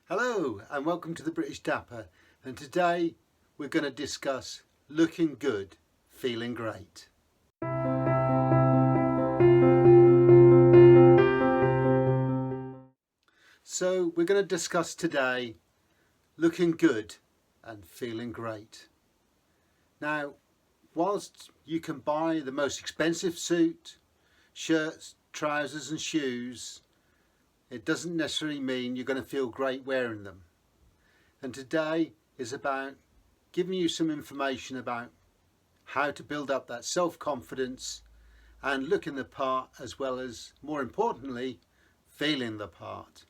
Hello and welcome to the British Dapper, and today we're going to discuss looking good, feeling great. So we're going to discuss today looking good and feeling great. Now, whilst you can buy the most expensive suit, shirts, trousers and shoes, it doesn't necessarily mean you're going to feel great wearing them. And today is about giving you some information about how to build up that self-confidence and looking the part, as well as, more importantly, feeling the part.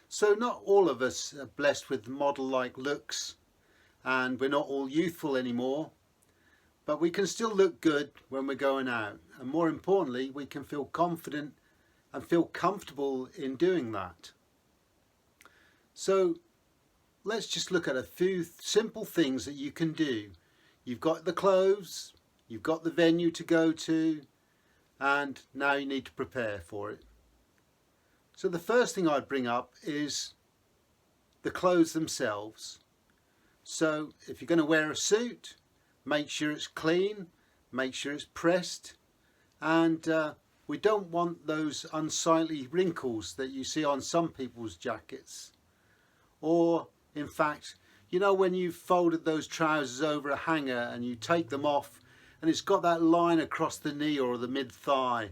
So not all of us are blessed with model-like looks, and we're not all youthful anymore, but we can still look good when we're going out, and more importantly, we can feel confident and feel comfortable in doing that. So let's just look at a few simple things that you can do. You've got the clothes, you've got the venue to go to, and now you need to prepare for it. So the first thing I'd bring up is the clothes themselves. So if you're going to wear a suit, make sure it's clean, make sure it's pressed, and we don't want those unsightly wrinkles that you see on some people's jackets. Or, in fact, you know when you've folded those trousers over a hanger and you take them off and it's got that line across the knee or the mid-thigh.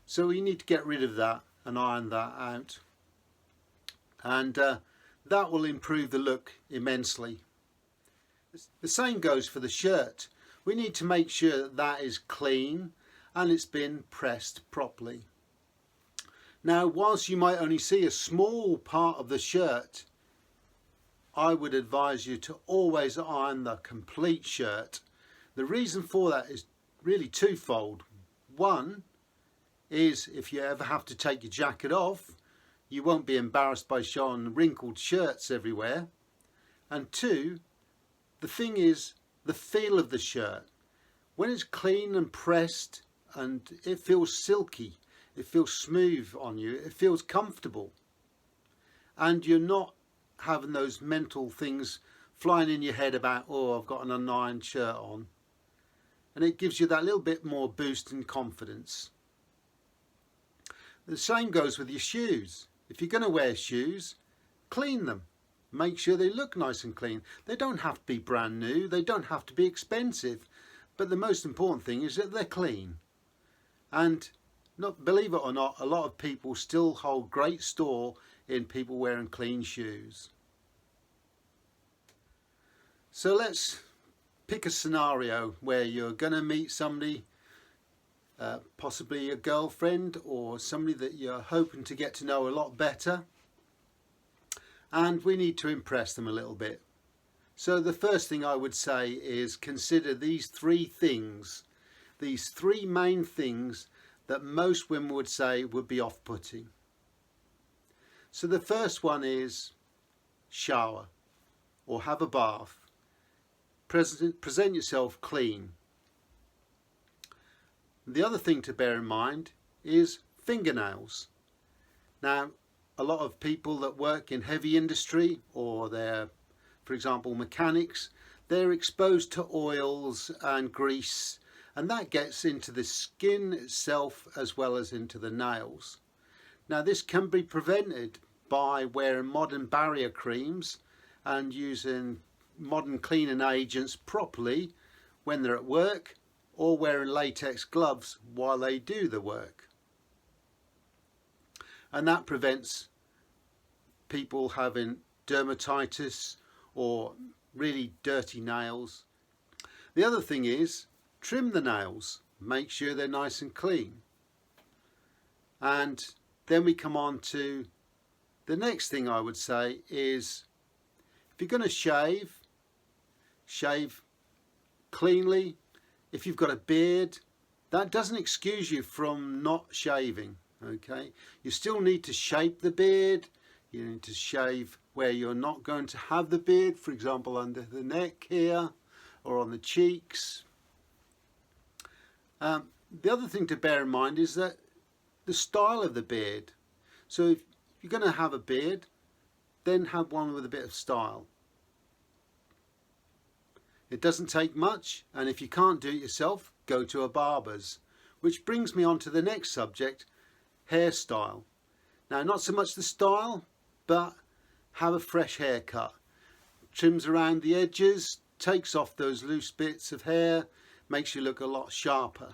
So you need to get rid of that and iron that out. And that will improve the look immensely. The same goes for the shirt. We need to make sure that that is clean and it's been pressed properly. Now, whilst you might only see a small part of the shirt, I would advise you to always iron the complete shirt. The reason for that is really twofold. One is if you ever have to take your jacket off, you won't be embarrassed by showing wrinkled shirts everywhere. And two, the thing is the feel of the shirt. When it's clean and pressed and it feels silky, it feels smooth on you, it feels comfortable, and you're not having those mental things flying in your head about, oh, I've got an unironed shirt on, and it gives you that little bit more boost in confidence. The same goes with your shoes. If you're going to wear shoes, clean them. Make sure they look nice and clean. They don't have to be brand new, they don't have to be expensive, but the most important thing is that they're clean. And not, believe it or not, a lot of people still hold great store in people wearing clean shoes. So let's pick a scenario where you're going to meet somebody, possibly a girlfriend or somebody that you're hoping to get to know a lot better, and we need to impress them a little bit. So the first thing I would say is consider these three things, these three main things that most women would say would be off-putting. So the first one is shower or have a bath. Present yourself clean. The other thing to bear in mind is fingernails. Now, a lot of people that work in heavy industry, or they're, for example, mechanics, they're exposed to oils and grease, and that gets into the skin itself as well as into the nails. Now, this can be prevented by wearing modern barrier creams and using modern cleaning agents properly when they're at work, or wearing latex gloves while they do the work. And that prevents people having dermatitis or really dirty nails. The other thing is trim the nails, make sure they're nice and clean. And then we come on to the next thing I would say is, if you're going to shave, shave cleanly. If you've got a beard, that doesn't excuse you from not shaving, okay? You still need to shape the beard. You need to shave where you're not going to have the beard, for example, under the neck here or on the cheeks. The other thing to bear in mind is that the style of the beard. So if you're going to have a beard, then have one with a bit of style. It doesn't take much, and if you can't do it yourself, go to a barber's. Which brings me on to the next subject, hairstyle. Now, not so much the style, but have a fresh haircut. Trims around the edges, takes off those loose bits of hair, makes you look a lot sharper.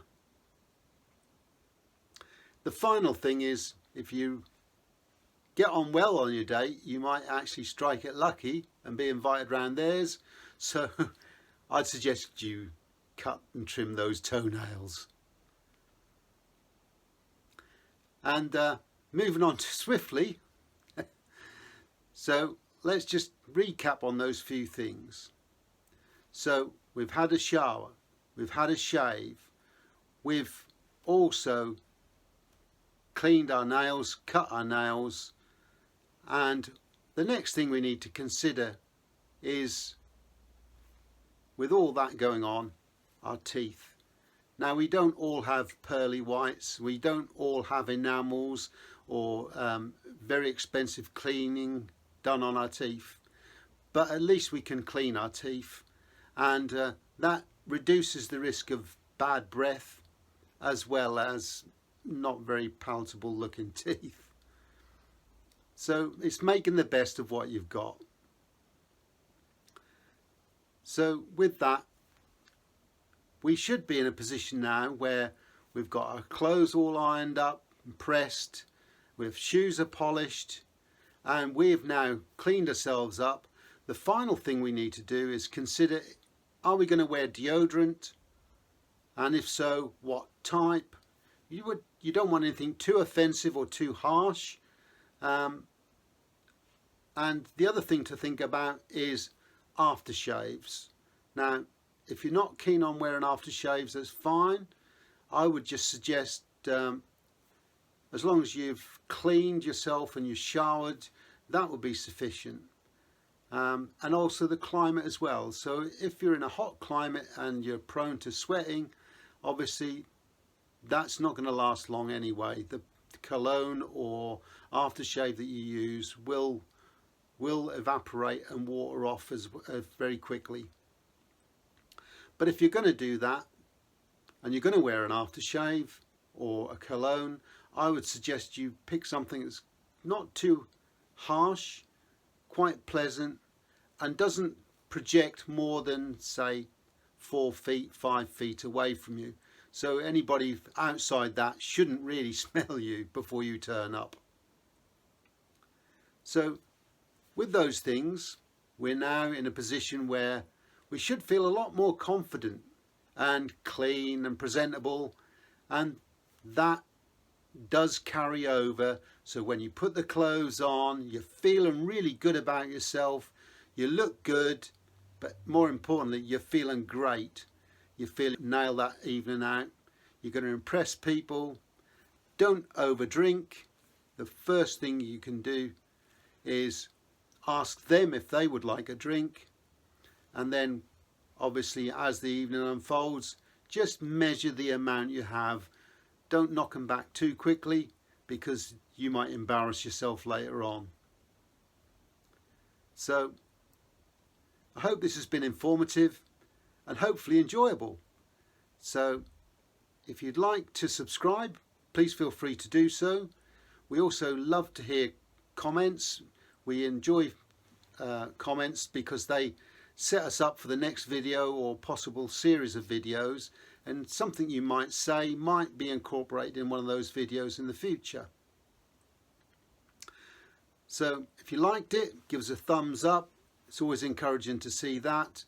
The final thing is, if you get on well on your date, you might actually strike it lucky and be invited round theirs. So I'd suggest you cut and trim those toenails. And moving on to swiftly, so let's just recap on those few things. So we've had a shower, we've had a shave, we've also cleaned our nails, cut our nails, and the next thing we need to consider is, with all that going on, our teeth. Now, we don't all have pearly whites, we don't all have enamels or very expensive cleaning done on our teeth, but at least we can clean our teeth, and that reduces the risk of bad breath as well as not very palatable looking teeth. So it's making the best of what you've got. So with that, we should be in a position now where we've got our clothes all ironed up and pressed, with shoes are polished, and we've now cleaned ourselves up. The final thing we need to do is consider, are we going to wear deodorant? And if so, what type? You don't want anything too offensive or too harsh. And the other thing to think about is aftershaves. Now, if you're not keen on wearing aftershaves, that's fine. I would just suggest, as long as you've cleaned yourself and you showered, that will be sufficient. And also the climate as well. So if you're in a hot climate and you're prone to sweating, obviously that's not going to last long anyway. The cologne or aftershave that you use will evaporate and water off as very quickly. But if you're going to do that and you're going to wear an aftershave or a cologne, I would suggest you pick something that's not too harsh, quite pleasant, and doesn't project more than, say, 4 feet, 5 feet away from you. So anybody outside that shouldn't really smell you before you turn up. So with those things, we're now in a position where we should feel a lot more confident and clean and presentable, and that does carry over. So when you put the clothes on, you're feeling really good about yourself, you look good, but more importantly, you're feeling great. You feel nail that evening out. You're going to impress people. Don't overdrink. The first thing you can do is ask them if they would like a drink, and then obviously as the evening unfolds, just measure the amount you have. Don't knock them back too quickly, because you might embarrass yourself later on. So I hope this has been informative and hopefully enjoyable. So if you'd like to subscribe, please feel free to do so. We also love to hear comments. We enjoy comments because they set us up for the next video or possible series of videos, and something you might say might be incorporated in one of those videos in the future. So if you liked it, give us a thumbs up. It's always encouraging to see that.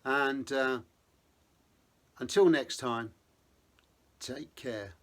And until next time, take care.